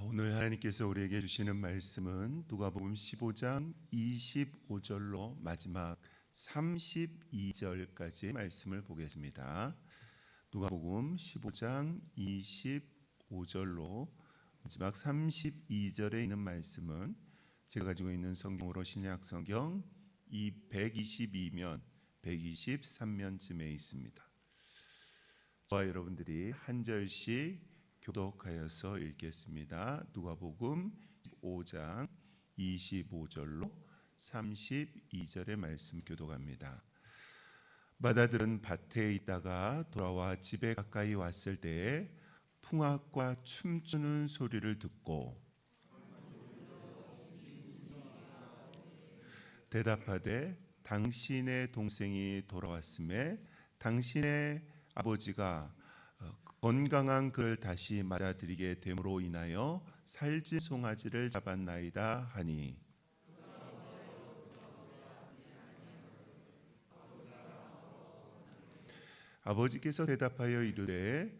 오늘 하나님께서 우리에게 주시는 말씀은 누가복음 15장 25절로 마지막 32절까지의 말씀을 보겠습니다. 누가복음 15장 25절로 마지막 32절에 있는 말씀은 제가 가지고 있는 성경으로 신약 성경 122면 123면쯤에 있습니다. 저와 여러분들이 한 절씩 교독하여서 읽겠습니다. 누가복음 15장 25절로 32절의 말씀 교독합니다. 마다들은 밭에 있다가 돌아와 집에 가까이 왔을 때에 풍악과 춤추는 소리를 듣고 대답하되 당신의 동생이 돌아왔음에 당신의 아버지가 건강한 그를 다시 맞아들이게 됨으로 인하여 살찐 송아지를 잡았나이다 하니 아버지께 대답하여 이르되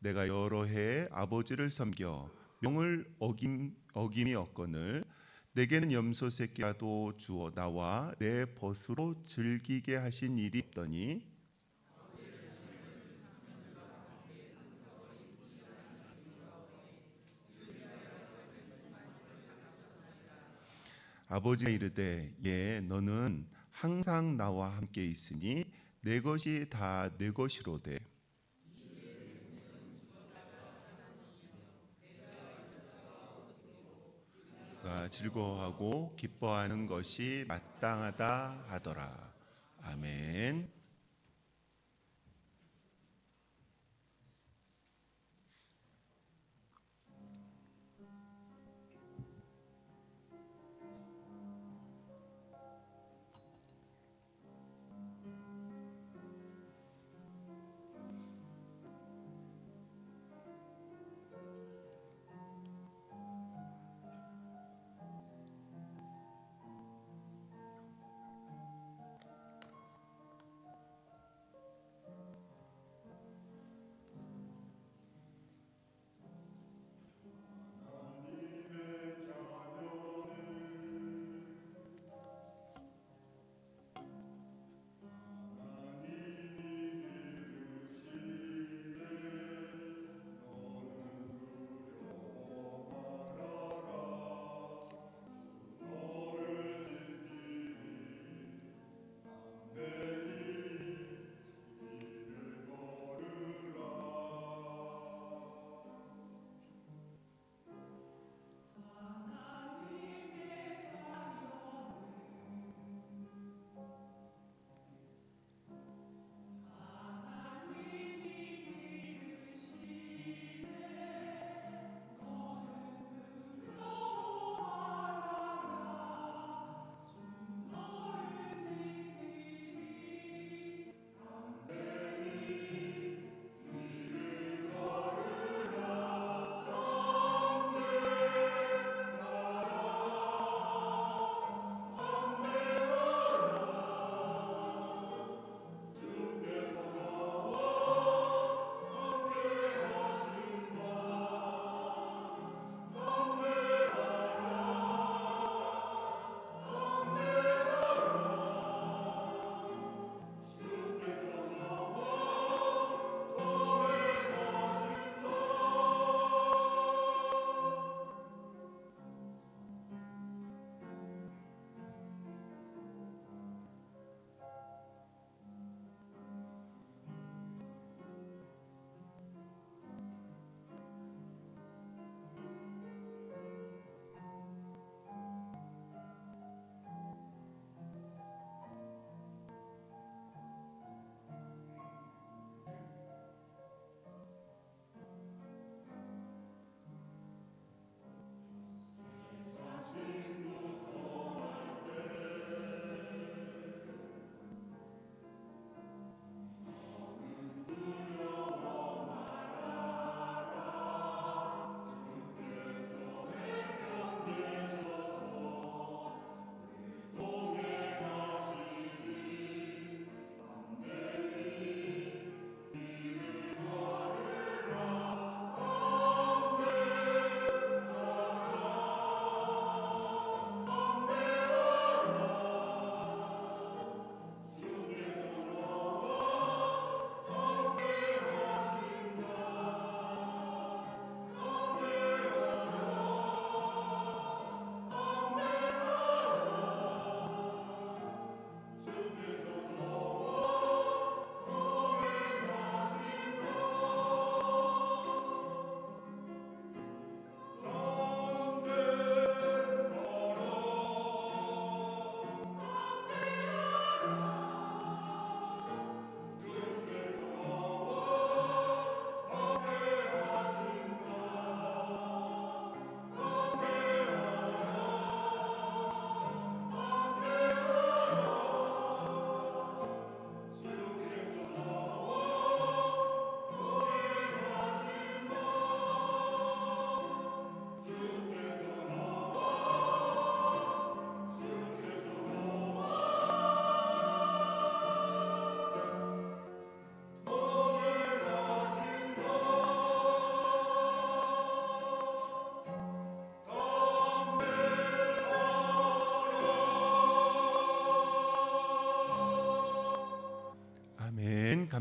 내가 여러 해 아버지를 섬겨 명을 어김이 없거늘 내게는 염소 새끼라도 주어 나와 내 벗으로 즐기게 하신 일이 없더니 아버지가 이르되 너는 항상 나와 함께 있으니 내 것이 다 내 것이로되 즐거워하고 기뻐하는 것이 마땅하다 하더라. 아멘.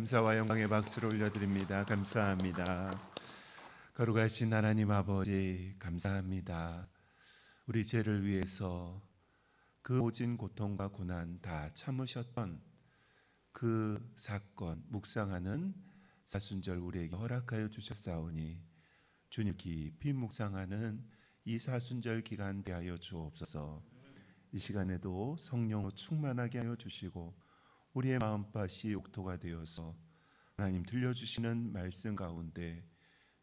감사와 영광의 박수를 올려드립니다. 감사합니다. 거룩하신 하나님 아버지 감사합니다. 우리 죄를 위해서 그 모진 고통과 고난 다 참으셨던 그 사건 묵상하는 사순절 우리에게 허락하여 주셨사오니 주님 깊이 묵상하는 이 사순절 기간 대하여 주옵소서. 이 시간에도 성령으로 충만하게 하여 주시고 우리의 마음밭이 옥토가 되어서 하나님 들려주시는 말씀 가운데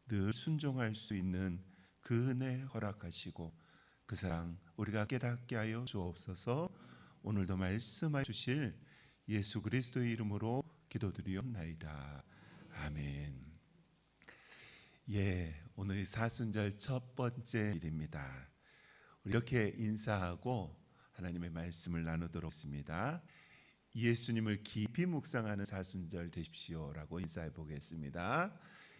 늘 순종할 수 있는 그 은혜 허락하시고 그 사랑 우리가 깨닫게 하여 주옵소서. 오늘도 말씀해 주실 예수 그리스도의 이름으로 기도드리옵나이다. 아멘. 오늘 사순절 첫 번째 일입니다. 이렇게 인사하고 하나님의 말씀을 나누도록 하겠습니다. 예수님을 깊이 묵상하는 사순절 되십시오라고 인사해 보겠습니다.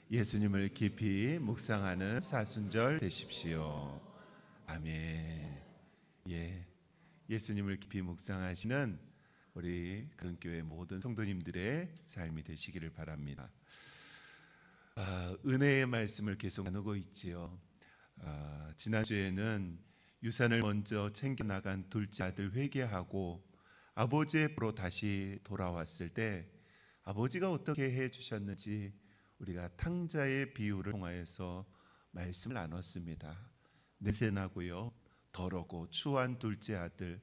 예수님을 깊이 묵상하는 사순절 되십시오. 아멘. 예수님을 깊이 묵상하시는 우리 그런교회 모든 성도님들의 삶이 되시기를 바랍니다. 은혜의 말씀을 계속 나누고 있지요. 지난주에는 유산을 먼저 챙겨나간 둘째 아들 회개하고 아버지의 보러 다시 돌아왔을 때 아버지가 어떻게 해주셨는지 우리가 탕자의 비유를 통하여서 말씀을 나눴습니다. 내세나고요 더럽고 추한 둘째 아들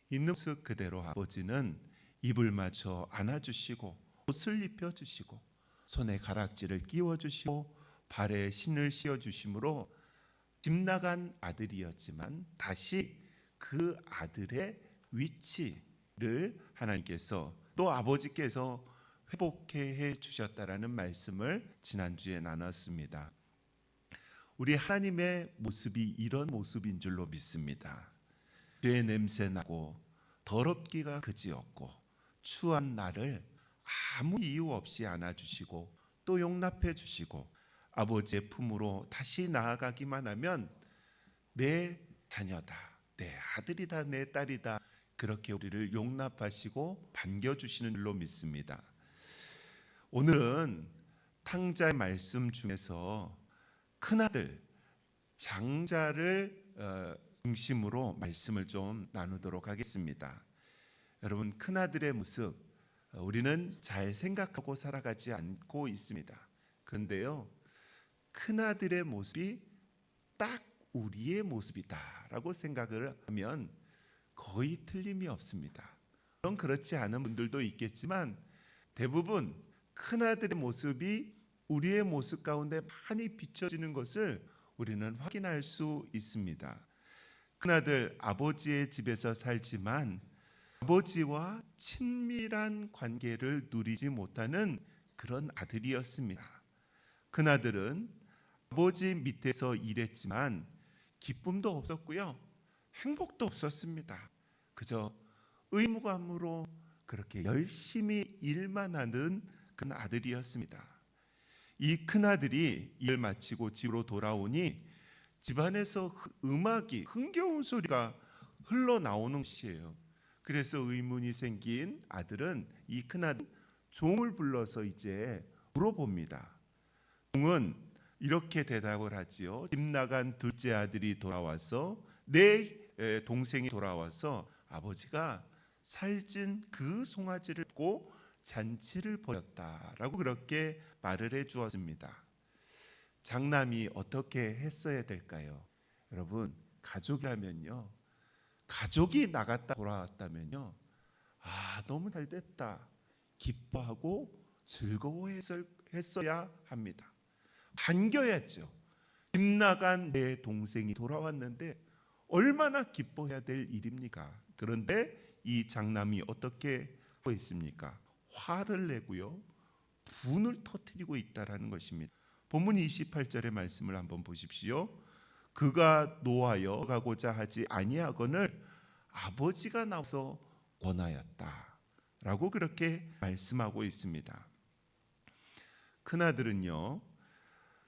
있는 모습 그대로 아버지는 입을 맞춰 안아주시고 옷을 입혀주시고 손에 가락지를 끼워주시고 발에 신을 씌워주심으로 집 나간 아들이었지만 다시 그 아들의 위치를 하나님께서 또 아버지께서 회복해 주셨다라는 말씀을 지난주에 나눴습니다. 우리 하나님의 모습이 이런 모습인 줄로 믿습니다. 죄 냄새 나고 더럽기가 그지없고 추한 나를 아무 이유 없이 안아주시고 또 용납해 주시고 아버지의 품으로 다시 나아가기만 하면 내 자녀다, 내 아들이다, 내 딸이다 그렇게 우리를 용납하시고 반겨주시는 줄로 믿습니다. 오늘은 탕자의 말씀 중에서 큰아들 장자를 중심으로 말씀을 좀 나누도록 하겠습니다. 여러분 큰아들의 모습 우리는 잘 생각하고 살아가지 않고 있습니다. 그런데요 큰아들의 모습이 딱 우리의 모습이다라고 생각을 하면 거의 틀림이 없습니다. 물론 그렇지 않은 분들도 있겠지만 대부분 큰아들의 모습이 우리의 모습 가운데 많이 비춰지는 것을 우리는 확인할 수 있습니다. 큰아들 아버지의 집에서 살지만 아버지와 친밀한 관계를 누리지 못하는 그런 아들이었습니다. 큰아들은 아버지 밑에서 일했지만 기쁨도 없었고요 행복도 없었습니다. 그저 의무감으로 그렇게 열심히 일만 하는 그런 아들이었습니다. 이 큰아들이 일 마치고 집으로 돌아오니 집안에서 음악이 흥겨운 소리가 흘러나오는 것이에요. 그래서 의문이 생긴 아들은 이 큰아들 종을 불러서 이제 물어봅니다. 종은 이렇게 대답을 하지요. 집 나간 둘째 아들이 돌아와서 내 동생이 돌아와서 아버지가 살찐 그 송아지를 고 잔치를 벌였다라고 그렇게 말을 해 주었습니다. 장남이 어떻게 했어야 될까요? 여러분 가족이라면요 가족이 나갔다 돌아왔다면요 너무 잘 됐다 기뻐하고 즐거워했어야 합니다. 반겨야죠. 집 나간 내 동생이 돌아왔는데 얼마나 기뻐해야 될 일입니까? 그런데 이 장남이 어떻게 하고 있습니까? 화를 내고요 분을 터뜨리고 있다라는 것입니다. 본문 28절의 말씀을 한번 보십시오. 그가 노하여 가고자 하지 아니하거늘 아버지가 나와서 권하였다 라고 그렇게 말씀하고 있습니다. 큰아들은요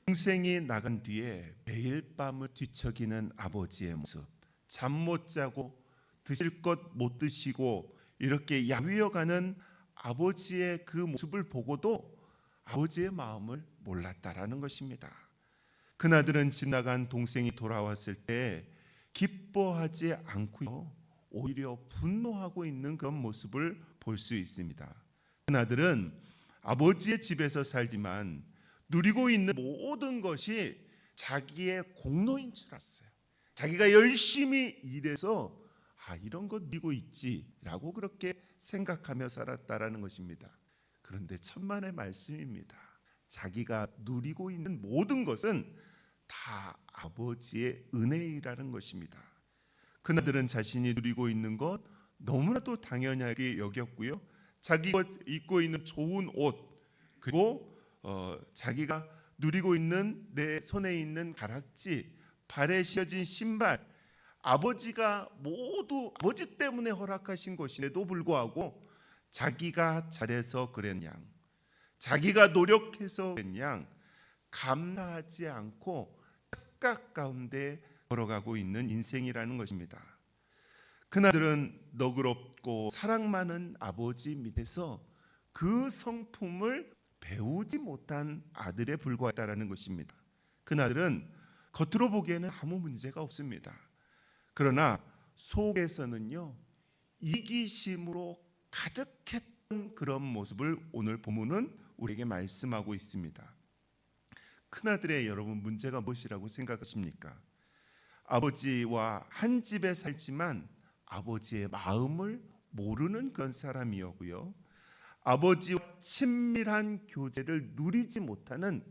동생이 나간 뒤에 매일 밤을 뒤척이는 아버지의 모습, 잠 못 자고 드실 것 못 드시고 이렇게 야위어가는 아버지의 그 모습을 보고도 아버지의 마음을 몰랐다라는 것입니다. 그나들은 집 나간 동생이 돌아왔을 때 기뻐하지 않고요, 오히려 분노하고 있는 그런 모습을 볼 수 있습니다. 그나들은 아버지의 집에서 살지만 누리고 있는 모든 것이 자기의 공로인 줄 알았어요. 자기가 열심히 일해서 이런 것 누리고 있지라고 그렇게 생각하며 살았다라는 것입니다. 그런데 천만의 말씀입니다. 자기가 누리고 있는 모든 것은 다 아버지의 은혜이라는 것입니다. 그나들은 자신이 누리고 있는 것 너무나도 당연하게 여겼고요, 자기가 입고 있는 좋은 옷, 그리고 자기가 누리고 있는 내 손에 있는 가락지, 발에 씌어진 신발, 아버지가 모두 아버지 때문에 허락하신 것인데도 불구하고 자기가 잘해서 그랬 양, 자기가 노력해서 그랬 양 감사하지 않고 착각 가운데 걸어가고 있는 인생이라는 것입니다. 그나들은 너그럽고 사랑 많은 아버지 밑에서 그 성품을 배우지 못한 아들에 불과했다라는 것입니다. 그나들은 겉으로 보기에는 아무 문제가 없습니다. 그러나 속에서는요, 이기심으로 가득했던 그런 모습을 오늘 본문은 우리에게 말씀하고 있습니다. 큰아들의 여러분, 문제가 무엇이라고 생각하십니까? 아버지와 한 집에 살지만 아버지의 마음을 모르는 그런 사람이었고요, 아버지와 친밀한 교제를 누리지 못하는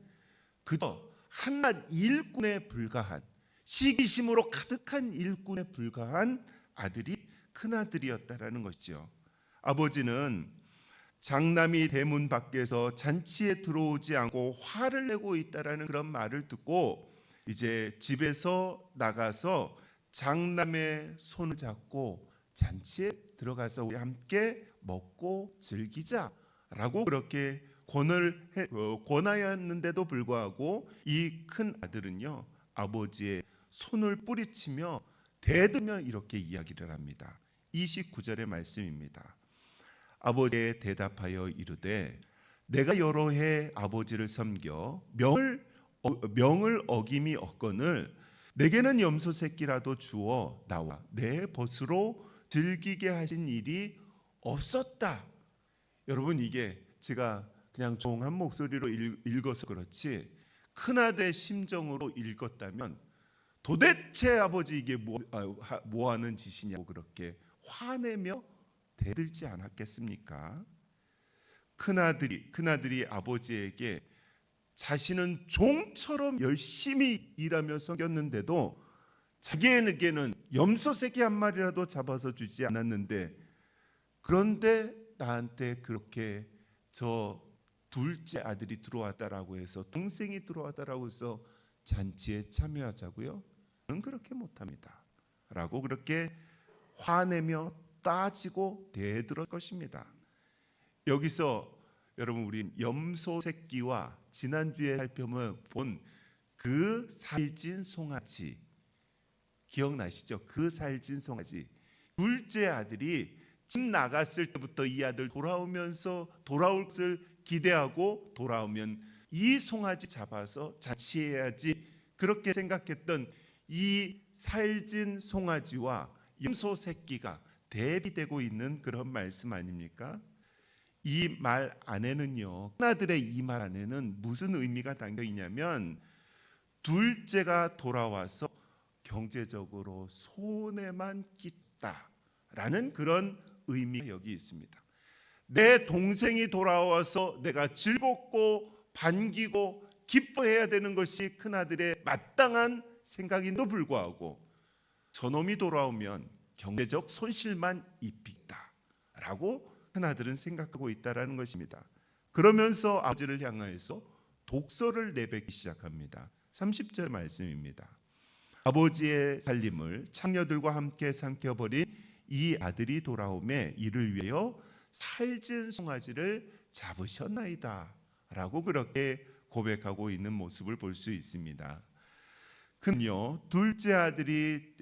그저 한낱 일꾼에 불과한, 시기심으로 가득한 일꾼에 불과한 아들이 큰아들이었다라는 것이죠. 아버지는 장남이 대문 밖에서 잔치에 들어오지 않고 화를 내고 있다라는 그런 말을 듣고 이제 집에서 나가서 장남의 손을 잡고 잔치에 들어가서 우리 함께 먹고 즐기자라고 그렇게 권하였는데도 불구하고 이 큰 아들은요, 아버지의 손을 뿌리치며 대들며 이렇게 이야기를 합니다. 29절의 말씀입니다. 아버지에 대답하여 이르되 내가 여러 해 아버지를 섬겨 명을 어김이 없거늘 내게는 염소 새끼라도 주어 나와 내 벗으로 즐기게 하신 일이 없었다. 여러분, 이게 제가 그냥 조용한 목소리로 읽어서 그렇지 큰아들의 심정으로 읽었다면 도대체 아버지 이게 뭐 하는 짓이냐고 그렇게 화내며 대들지 않았겠습니까? 큰아들이 아버지에게 자신은 종처럼 열심히 일하며 섬겼는데도 자기에게는 염소 새끼 한 마리라도 잡아서 주지 않았는데, 그런데 나한테 그렇게 저 둘째 아들이 들어왔다라고 해서, 동생이 들어왔다라고 해서 잔치에 참여하자고요? 저는 그렇게 못합니다 라고 그렇게 화내며 따지고 대들을 것입니다. 여기서 여러분, 우리 염소 새끼와 지난주에 살펴본 그 살찐 송아지 기억나시죠? 그 살찐 송아지, 둘째 아들이 집 나갔을 때부터 이 아들 돌아올 것을 기대하고 돌아오면 이 송아지 잡아서 자취해야지 그렇게 생각했던 이 살찐 송아지와 염소 새끼가 대비되고 있는 그런 말씀 아닙니까? 이 말 안에는요, 큰아들의 이 말 안에는 무슨 의미가 담겨 있냐면, 둘째가 돌아와서 경제적으로 손해만 끼쳤다라는 그런 의미가 여기 있습니다. 내 동생이 돌아와서 내가 즐겁고 반기고 기뻐해야 되는 것이 큰아들의 마땅한 생각인데도 불구하고 저놈이 돌아오면 경제적 손실만 입히겠다라고 큰아들은 생각하고 있다라는 것입니다. 그러면서 아버지를 향하여서 독서를 내뱉기 시작합니다. 30절 말씀입니다. 아버지의 살림을 창녀들과 함께 삼켜버린 이 아들이 돌아오매 이를 위하여 살찐 송아지를 잡으셨나이다 라고 그렇게 고백하고 있는 모습을 볼 수 있습니다. 그는요, 둘째 아들이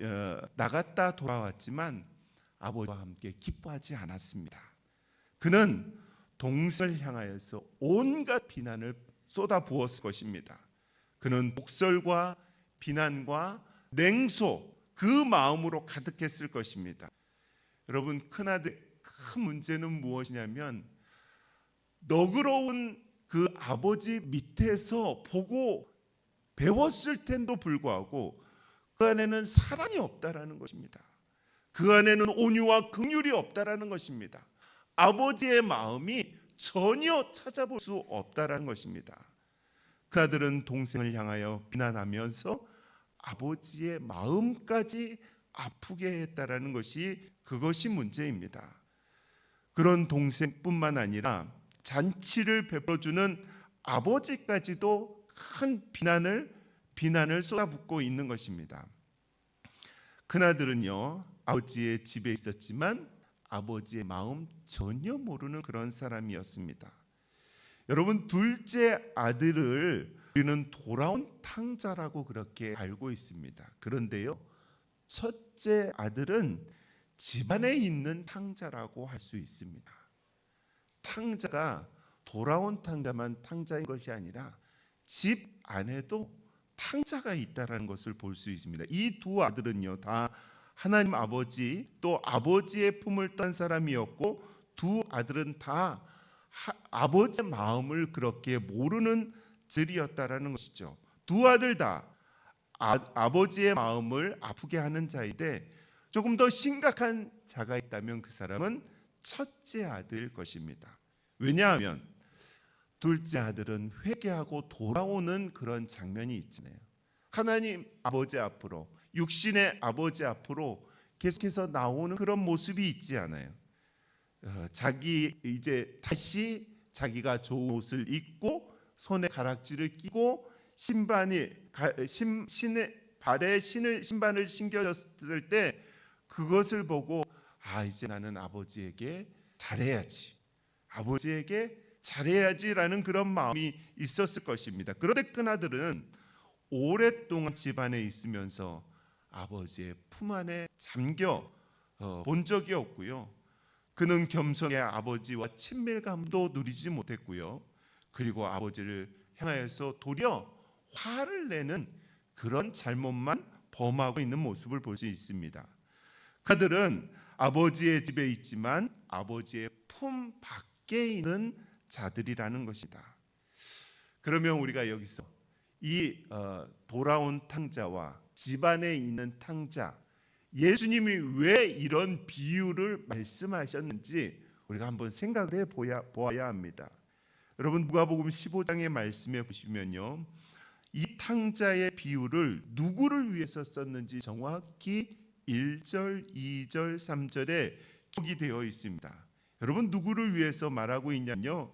나갔다 돌아왔지만 아버지와 함께 기뻐하지 않았습니다. 그는 동생을 향하여서 온갖 비난을 쏟아 부었을 것입니다. 그는 복설과 비난과 냉소 그 마음으로 가득했을 것입니다. 여러분, 큰아들의 큰 문제는 무엇이냐면 너그러운 그 아버지 밑에서 보고 배웠을 텐도 불구하고 그 안에는 사랑이 없다라는 것입니다. 그 안에는 온유와 긍휼이 없다라는 것입니다. 아버지의 마음이 전혀 찾아볼 수 없다라는 것입니다. 그 아들은 동생을 향하여 비난하면서 아버지의 마음까지 아프게 했다라는 것이 그것이 문제입니다. 그런 동생뿐만 아니라 잔치를 베풀어주는 아버지까지도 큰 비난을 쏟아붓고 있는 것입니다. 큰아들은요, 아버지의 집에 있었지만 아버지의 마음 전혀 모르는 그런 사람이었습니다. 여러분, 둘째 아들을 우리는 돌아온 탕자라고 그렇게 알고 있습니다. 그런데요, 첫째 아들은 집안에 있는 탕자라고 할 수 있습니다. 탕자가 돌아온 탕자만 탕자인 것이 아니라 집 안에도 탕자가 있다라는 것을 볼 수 있습니다. 이 두 아들은요, 다 하나님 아버지 또 아버지의 품을 딴 사람이었고 두 아들은 다 아버지의 마음을 그렇게 모르는 들이었다라는 것이죠. 두 아들 다 아버지의 마음을 아프게 하는 자인데 조금 더 심각한 자가 있다면 그 사람은 첫째 아들일 것입니다. 왜냐하면 둘째 아들은 회개하고 돌아오는 그런 장면이 있잖아요. 하나님 아버지 앞으로, 육신의 아버지 앞으로 계속해서 나오는 그런 모습이 있지 않아요. 자기 이제 다시 자기가 좋은 옷을 입고 손에 가락지를 끼고 신의 발에 신발을 신겨졌을 때 그것을 보고 이제 나는 아버지에게 잘해야지라는 그런 마음이 있었을 것입니다. 그런데 큰아들은 오랫동안 집안에 있으면서 아버지의 품 안에 잠겨 본 적이 없고요. 그는 겸손의 아버지와 친밀감도 누리지 못했고요. 그리고 아버지를 향하여서 도리어 화를 내는 그런 잘못만 범하고 있는 모습을 볼 수 있습니다. 그들은 아버지의 집에 있지만 아버지의 품 밖에 있는 자들이라는 것이다. 그러면 우리가 여기서 이 돌아온 탕자와 집안에 있는 탕자, 예수님이 왜 이런 비유를 말씀하셨는지 우리가 한번 생각을 해보아야 합니다. 여러분, 누가복음 15장의 말씀에 보시면요, 이 탕자의 비유를 누구를 위해서 썼는지 정확히 1절, 2절, 3절에 기록이 되어 있습니다. 여러분, 누구를 위해서 말하고 있냐면요,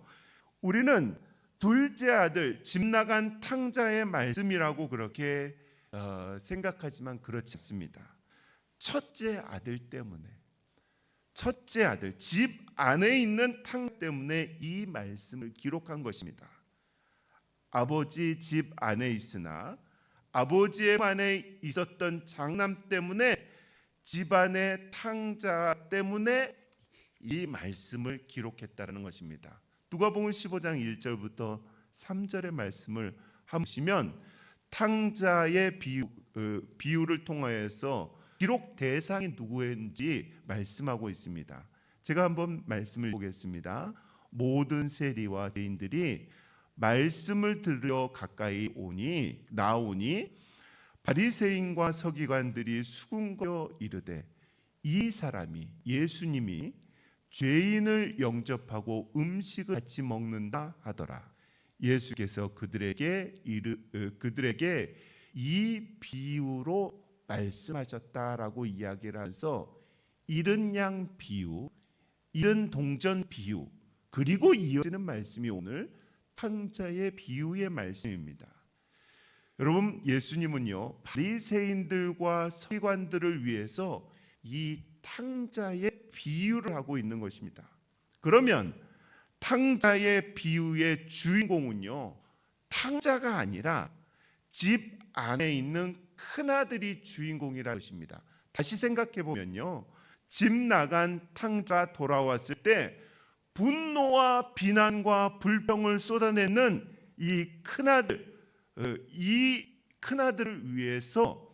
우리는 둘째 아들, 집 나간 탕자의 말씀이라고 그렇게 생각하지만 그렇지 않습니다. 첫째 아들 때문에, 첫째 아들, 집 안에 있는 탕 때문에 이 말씀을 기록한 것입니다. 아버지 집 안에 있으나 아버지의 안에 있었던 장남 때문에 집안의 탕자 때문에 이 말씀을 기록했다는 것입니다. 누가복음 15장 1절부터 3절의 말씀을 보시면 탕자의 비유를 통하여서 기록 대상이 누구인지 말씀하고 있습니다. 제가 한번 말씀을 보겠습니다. 모든 세리와 죄인들이 말씀을 들으려 가까이 나오니 바리새인과 서기관들이 수군거려 이르되 이 사람이, 예수님이 죄인을 영접하고 음식을 같이 먹는다 하더라. 예수께서 그들에게 이 비유로 말씀하셨다라고 이야기를 하면서 잃은 양 비유, 잃은 동전 비유, 그리고 이어지는 말씀이 오늘 탕자의 비유의 말씀입니다. 여러분, 예수님은요, 바리새인들과 서기관들을 위해서 이 탕자의 비유를 하고 있는 것입니다. 그러면 탕자의 비유의 주인공은요, 탕자가 아니라 집 안에 있는 큰아들이 주인공이라는 것입니다. 다시 생각해 보면요, 집 나간 탕자 돌아왔을 때 분노와 비난과 불평을 쏟아내는 이 큰아들, 이 큰아들을 위해서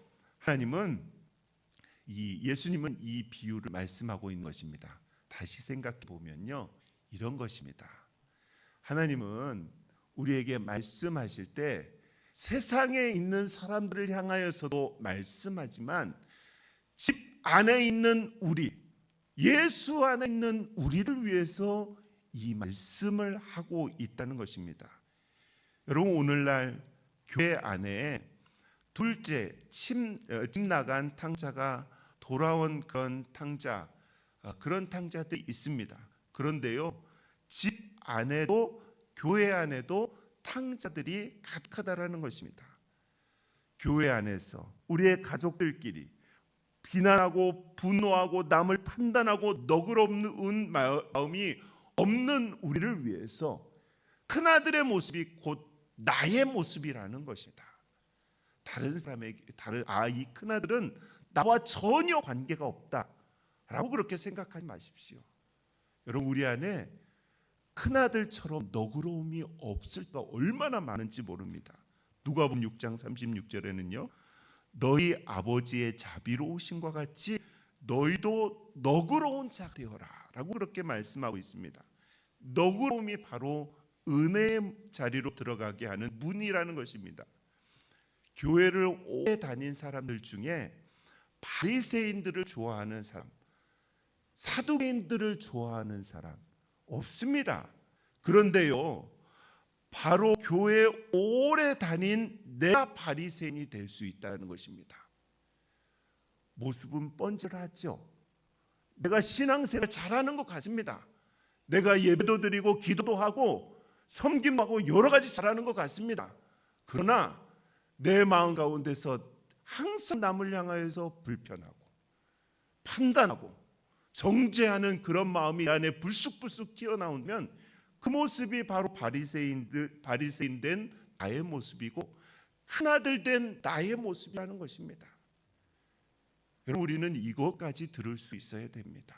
예수님은 이 비유를 말씀하고 있는 것입니다. 다시 생각해 보면요, 이런 것입니다. 하나님은 우리에게 말씀하실 때 세상에 있는 사람들을 향하여서도 말씀하지만 집 안에 있는 우리, 예수 안에 있는 우리를 위해서 이 말씀을 하고 있다는 것입니다. 여러분, 오늘날 교회 안에 둘째 집 나간 탕자가 돌아온 그런 탕자들이 있습니다. 그런데요, 집 안에도 교회 안에도 탕자들이 가득하다라는 것입니다. 교회 안에서 우리의 가족들끼리 비난하고 분노하고 남을 판단하고 너그러운 마음이 없는 우리를 위해서 큰아들의 모습이 곧 나의 모습이라는 것이다. 다른 사람에게 이 큰아들은 나와 전혀 관계가 없다라고 그렇게 생각하지 마십시오. 여러분, 우리 안에 큰아들처럼 너그러움이 없을 때가 얼마나 많은지 모릅니다. 누가복음 6장 36절에는요, 너희 아버지의 자비로우심과 같이 너희도 너그러운 자가 되어라 라고 그렇게 말씀하고 있습니다. 너그러움이 바로 은혜의 자리로 들어가게 하는 문이라는 것입니다. 교회를 오래 다닌 사람들 중에 바리새인들을 좋아하는 사람, 사두개인들을 좋아하는 사람 없습니다. 그런데요, 바로 교회에 오래 다닌 내가 바리새인이 될 수 있다는 것입니다. 모습은 뻔질하죠. 내가 신앙생활 잘하는 것 같습니다. 내가 예배도 드리고 기도도 하고 섬김하고 여러 가지 잘하는 것 같습니다. 그러나 내 마음 가운데서 항상 남을 향하여서 불편하고 판단하고 정죄하는 그런 마음이 안에 불쑥불쑥 튀어나오면 그 모습이 바로 바리새인 된 나의 모습이고 큰아들 된 나의 모습이라는 것입니다. 여러분, 우리는 이것까지 들을 수 있어야 됩니다.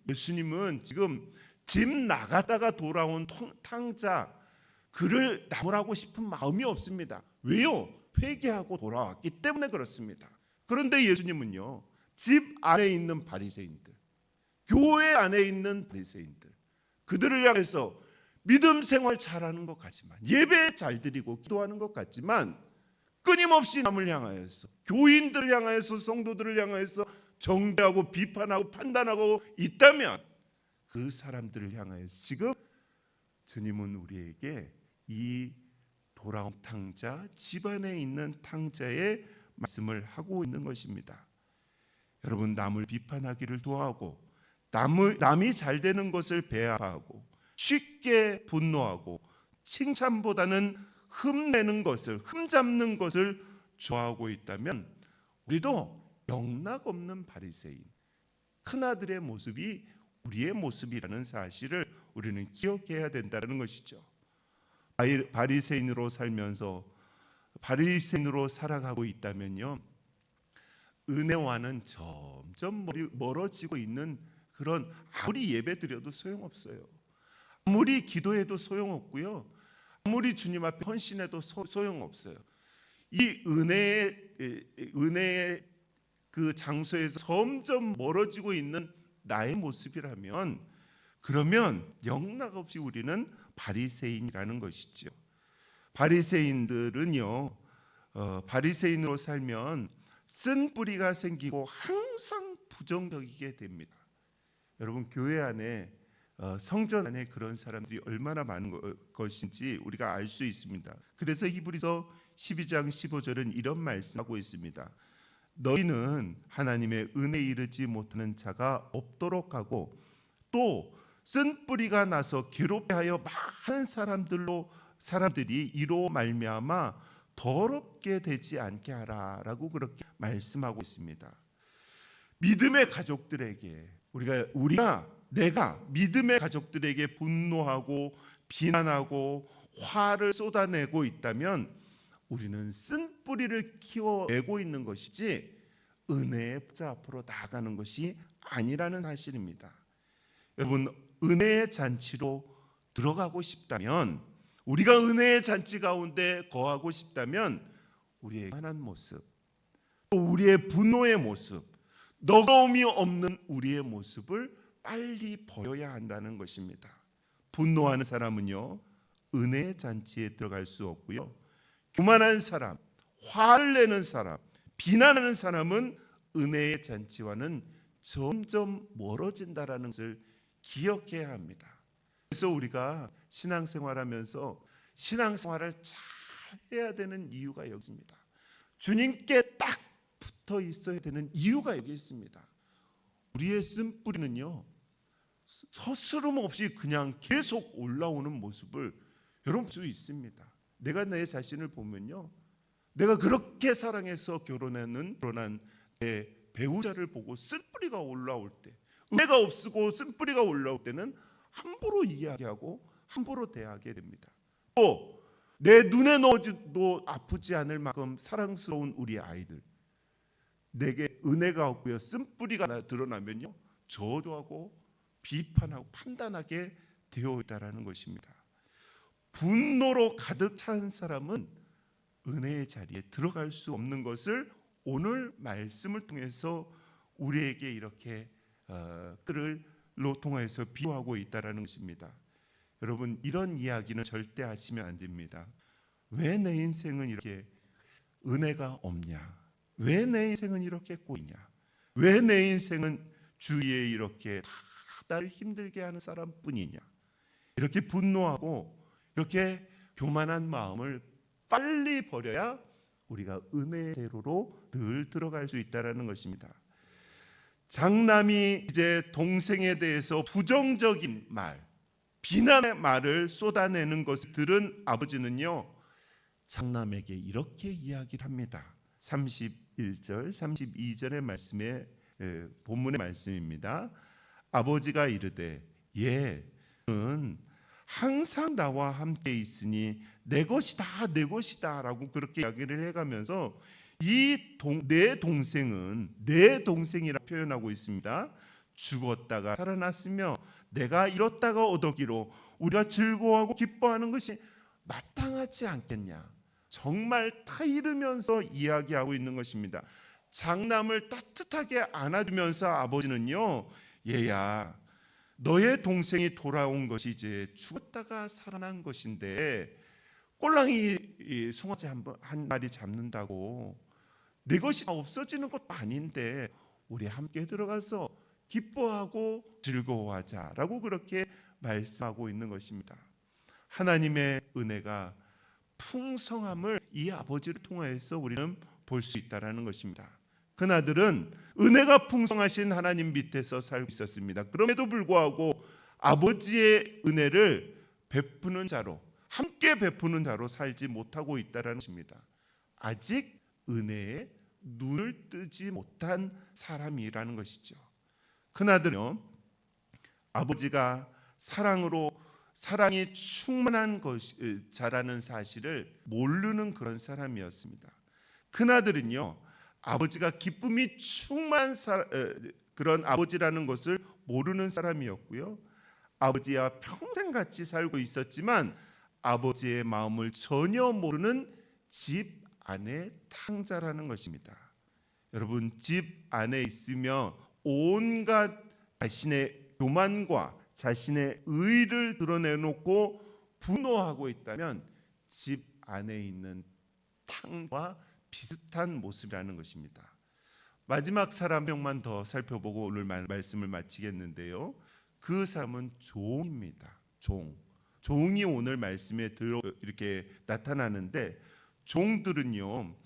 예수님은 지금 집 나갔다가 돌아온 탕자 그를 나무라고 싶은 마음이 없습니다. 왜요? 회개하고 돌아왔기 때문에 그렇습니다. 그런데 예수님은요, 집 안에 있는 바리새인들, 교회 안에 있는 바리새인들, 그들을 향해서 믿음 생활 잘하는 것 같지만, 예배 잘 드리고 기도하는 것 같지만 끊임없이 남을 향하여서, 교인들을 향하여서, 성도들을 향하여서 정죄하고 비판하고 판단하고 있다면 그 사람들을 향하여서 지금 주님은 우리에게 이 돌아온 탕자, 집안에 있는 탕자의 말씀을 하고 있는 것입니다. 여러분, 남을 비판하기를 좋아하고 남이 잘 되는 것을 배아하고 쉽게 분노하고 칭찬보다는 흠잡는 것을 좋아하고 있다면 우리도 영락없는 바리새인, 큰아들의 모습이 우리의 모습이라는 사실을 우리는 기억해야 된다는 것이죠. 바리새인으로 살아가고 있다면요, 은혜와는 점점 멀어지고 있는 그런, 아무리 예배드려도 소용없어요. 아무리 기도해도 소용없고요. 아무리 주님 앞에 헌신해도 소용없어요. 이 은혜의 그 장소에서 점점 멀어지고 있는 나의 모습이라면, 그러면 영락없이 우리는 바리새인이라는 것이죠. 바리새인들은요, 바리새인으로 살면 쓴 뿌리가 생기고 항상 부정적이게 됩니다. 여러분, 교회 안에 성전 안에 그런 사람들이 얼마나 많은 것인지 우리가 알 수 있습니다. 그래서 히브리서 12장 15절은 이런 말씀하고 있습니다. 너희는 하나님의 은혜에 이르지 못하는 자가 없도록 하고 또 쓴 뿌리가 나서 괴롭게하여 많은 사람들이 이로 말미암아 더럽게 되지 않게 하라라고 그렇게 말씀하고 있습니다. 믿음의 가족들에게 내가 믿음의 가족들에게 분노하고 비난하고 화를 쏟아내고 있다면 우리는 쓴 뿌리를 키워내고 있는 것이지 은혜의 자 앞으로 나아가는 것이 아니라는 사실입니다. 여러분, 은혜의 잔치로 들어가고 싶다면, 우리가 은혜의 잔치 가운데 거하고 싶다면 우리의 한한 모습, 또 우리의 분노의 모습, 너그러움이 없는 우리의 모습을 빨리 버려야 한다는 것입니다. 분노하는 사람은요, 은혜의 잔치에 들어갈 수 없고요, 교만한 사람, 화를 내는 사람, 비난하는 사람은 은혜의 잔치와는 점점 멀어진다라는 것을 기억해야 합니다. 그래서 우리가 신앙생활하면서 신앙생활을 잘 해야 되는 이유가 여기 있습니다. 주님께 딱 붙어 있어야 되는 이유가 여기 있습니다. 우리의 쓴뿌리는요, 서스름 없이 그냥 계속 올라오는 모습을 여러분 볼 수 있습니다. 내가 내 자신을 보면요, 내가 그렇게 사랑해서 결혼한 내 배우자를 보고 쓴뿌리가 올라올 때, 은혜가 없고 쓴뿌리가 올라올 때는 함부로 이야기하고 함부로 대하게 됩니다. 또 내 눈에 넣어도 아프지 않을 만큼 사랑스러운 우리 아이들, 내게 은혜가 없고요, 쓴뿌리가 드러나면요, 저주하고 비판하고 판단하게 되어 있다라는 것입니다. 분노로 가득 찬 사람은 은혜의 자리에 들어갈 수 없는 것을 오늘 말씀을 통해서 우리에게 이렇게 끌로 통해서 비유하고 있다라는 것입니다. 여러분, 이런 이야기는 절대 하시면 안 됩니다. 왜 내 인생은 이렇게 은혜가 없냐? 왜 내 인생은 이렇게 꼬이냐? 왜 내 인생은 주위에 이렇게 다 나를 힘들게 하는 사람뿐이냐? 이렇게 분노하고 이렇게 교만한 마음을 빨리 버려야 우리가 은혜대로로 늘 들어갈 수 있다라는 것입니다. 장남이 이제 동생에 대해서 부정적인 말, 비난의 말을 쏟아내는 것을 들은 아버지는요, 장남에게 이렇게 이야기를 합니다. 31절, 32절의 말씀에 본문의 말씀입니다. 아버지가 이르되 얘는 항상 나와 함께 있으니 내 것이다, 내 것이다 라고 그렇게 이야기를 해가면서 내 동생은 내 동생이라 표현하고 있습니다. 죽었다가 살아났으며 내가 잃었다가 얻었기로 우리가 즐거워하고 기뻐하는 것이 마땅하지 않겠냐. 정말 타이르면서 이야기하고 있는 것입니다. 장남을 따뜻하게 안아주면서 아버지는요, 얘야, 너의 동생이 돌아온 것이 이제 죽었다가 살아난 것인데 꼴랑이 송아지 한 마리 잡는다고 내 것이 없어지는 것도 아닌데 우리 함께 들어가서 기뻐하고 즐거워하자라고 그렇게 말씀하고 있는 것입니다. 하나님의 은혜가 풍성함을 이 아버지를 통해서 우리는 볼 수 있다라는 것입니다. 그나들은 은혜가 풍성하신 하나님 밑에서 살고 있었습니다. 그럼에도 불구하고 아버지의 은혜를 베푸는 자로, 함께 베푸는 자로 살지 못하고 있다라는 것입니다. 아직 은혜에 눈을 뜨지 못한 사람이라는 것이죠. 그나들은요, 아버지가 사랑이 충만한 자라는 사실을 모르는 그런 사람이었습니다. 그나들은요, 아버지가 기쁨이 충만한 그런 아버지라는 것을 모르는 사람이었고요, 아버지와 평생 같이 살고 있었지만 아버지의 마음을 전혀 모르는 집 안의 탕자라는 것입니다. 여러분, 집 안에 있으며 온갖 자신의 교만과 자신의 의를 드러내놓고 분노하고 있다면 집 안에 있는 탕과 비슷한 모습이라는 것입니다. 마지막 사람 한 명만 더 살펴보고 오늘 말씀을 마치겠는데요, 그 사람은 종입니다. 종이 오늘 말씀에 이렇게 나타나는데, 종들은요,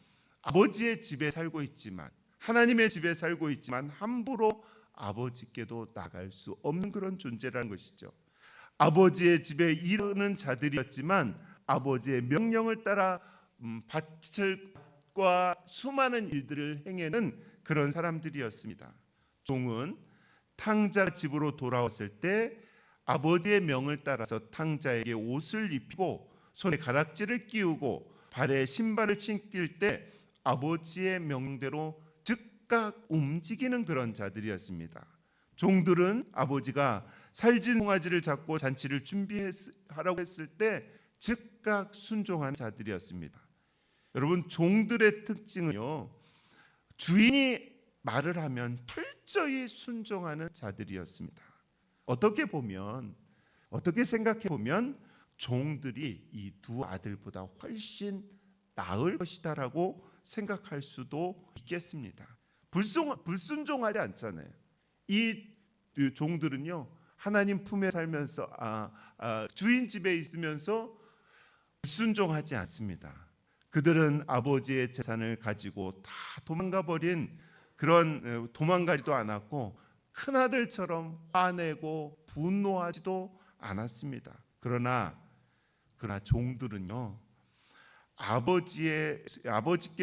아버지의 집에 살고 있지만, 하나님의 집에 살고 있지만 함부로 아버지께도 나갈 수 없는 그런 존재라는 것이죠. 아버지의 집에 이르는 자들이었지만 아버지의 명령을 따라 밭과 수많은 일들을 행하는 그런 사람들이었습니다. 종은 탕자 집으로 돌아왔을 때 아버지의 명을 따라서 탕자에게 옷을 입히고 손에 가락지를 끼우고 발에 신발을 신길 때 아버지의 명대로 즉각 움직이는 그런 자들이었습니다. 종들은 아버지가 살진 송아지를 잡고 잔치를 준비하라고 했을 때 즉각 순종하는 자들이었습니다. 여러분, 종들의 특징은요, 주인이 말을 하면 철저히 순종하는 자들이었습니다. 어떻게 생각해 보면 종들이 이 두 아들보다 훨씬 나을 것이다라고 생각할 수도 있겠습니다. 불순종하지 않잖아요. 이 종들은요, 하나님 품에 살면서 주인 집에 있으면서 불순종하지 않습니다. 그들은 아버지의 재산을 가지고 다 도망가 버린 그런, 도망가지도 않았고 큰 아들처럼 화내고 분노하지도 않았습니다. 그러나 종들은요, 아버지께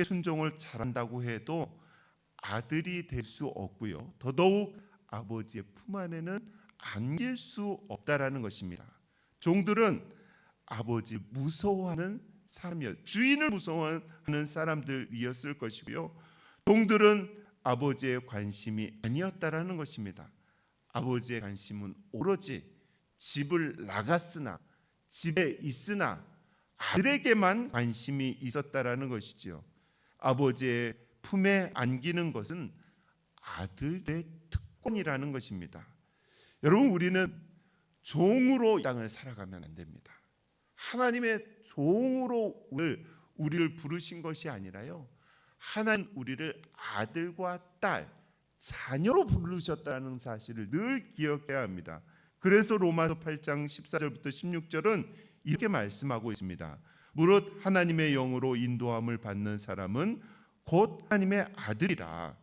순종을 잘한다고 해도 아들이 될 수 없고요, 더더욱 아버지의 품 안에는 안길 수 없다라는 것입니다. 종들은 아버지 무서워하는 주인을 무서워하는 사람들이었을 것이고요, 종들은 아버지의 관심이 아니었다라는 것입니다. 아버지의 관심은 오로지 집을 나갔으나 집에 있으나 아들에게만 관심이 있었다라는 것이지요. 아버지의 품에 안기는 것은 아들의 특권이라는 것입니다. 여러분, 우리는 종으로 이 땅을 살아가면 안 됩니다. 하나님의 종으로 우리를 부르신 것이 아니라요, 하나님 우리를 아들과 딸, 자녀로 부르셨다는 사실을 늘 기억해야 합니다. 그래서 로마서 8장 14절부터 16절은 이렇게 말씀하고 있습니다. 무릇 하나님의 영으로 인도함을 받는 사람은 곧 하나님의 아들이라.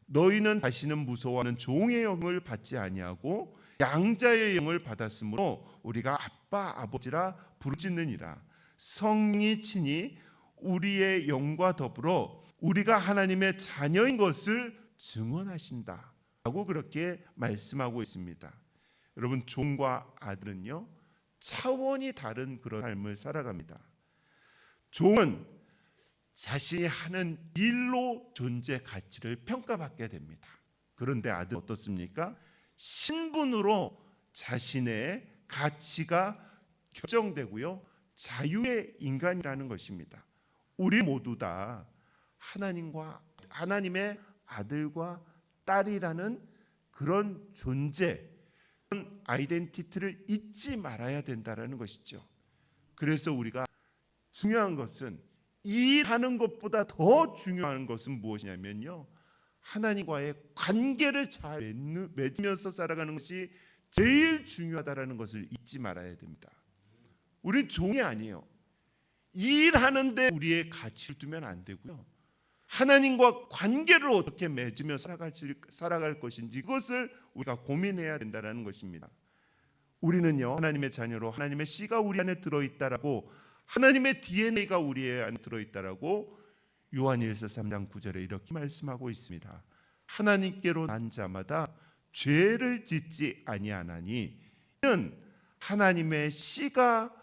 너희는 다시는 무서워하는 종의 영을 받지 아니하고 양자의 영을 받았으므로 우리가 아빠 아버지라 부르짖느니라. 성령이 친히 우리의 영과 더불어 우리가 하나님의 자녀인 것을 증언하신다 라고 그렇게 말씀하고 있습니다. 여러분, 종과 아들은요, 차원이 다른 그런 삶을 살아갑니다. 종은 자신이 하는 일로 존재 가치를 평가받게 됩니다. 그런데 아들은 어떻습니까? 신분으로 자신의 가치가 결정되고요, 자유의 인간이라는 것입니다. 우리 모두 다 하나님의 아들과 딸이라는 그런 존재, 그런 아이덴티티를 잊지 말아야 된다는 것이죠. 그래서 우리가 중요한 것은, 일하는 것보다 더 중요한 것은 무엇이냐면요, 하나님과의 관계를 잘 맺으면서 살아가는 것이 제일 중요하다는 것을 잊지 말아야 됩니다. 우리는 종이 아니에요. 일하는데 우리의 가치를 두면 안 되고요, 하나님과 관계를 어떻게 맺으며 살아갈 것인지 그것을 우리가 고민해야 된다는 것입니다. 우리는요, 하나님의 자녀로 하나님의 씨가 우리 안에 들어있다라고, 하나님의 DNA가 우리 안에 들어있다라고 요한일서 3장 9절에 이렇게 말씀하고 있습니다. 하나님께로 난 자마다 죄를 짓지 아니하나니 이는 하나님의 씨가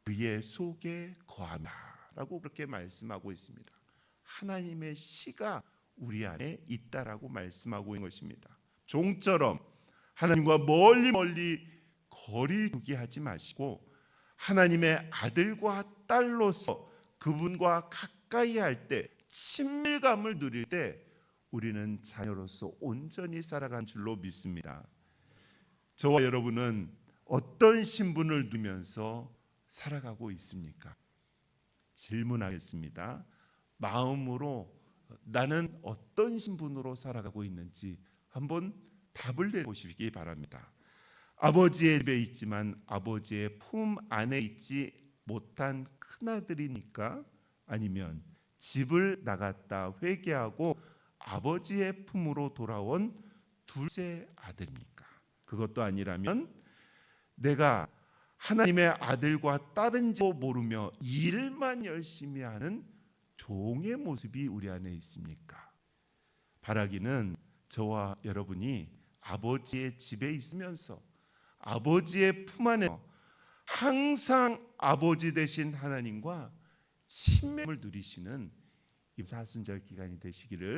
그의 속에 거하나라고 그렇게 말씀하고 있습니다. 하나님의 씨가 우리 안에 있다라고 말씀하고 있는 것입니다. 종처럼 하나님과 멀리 거리 두게 하지 마시고, 하나님의 아들과 딸로서 그분과 가까이 할 때, 친밀감을 누릴 때 우리는 자녀로서 온전히 살아간 줄로 믿습니다. 저와 여러분은 어떤 신분을 누리면서 살아가고 있습니까? 질문하겠습니다. 마음으로 나는 어떤 신분으로 살아가고 있는지 한번 답을 내보시기 바랍니다. 아버지의 집에 있지만 아버지의 품 안에 있지 못한 큰아들이니까, 아니면 집을 나갔다 회개하고 아버지의 품으로 돌아온 둘째 아들입니까? 그것도 아니라면 내가 하나님의 아들과 딸인지 모르며 일만 열심히 하는 종의 모습이 우리 안에 있습니까? 바라기는 저와 여러분이 아버지의 집에 있으면서 아버지의 품 안에 항상 아버지 되신 하나님과 친밀을 누리시는 사순절 기간이 되시기를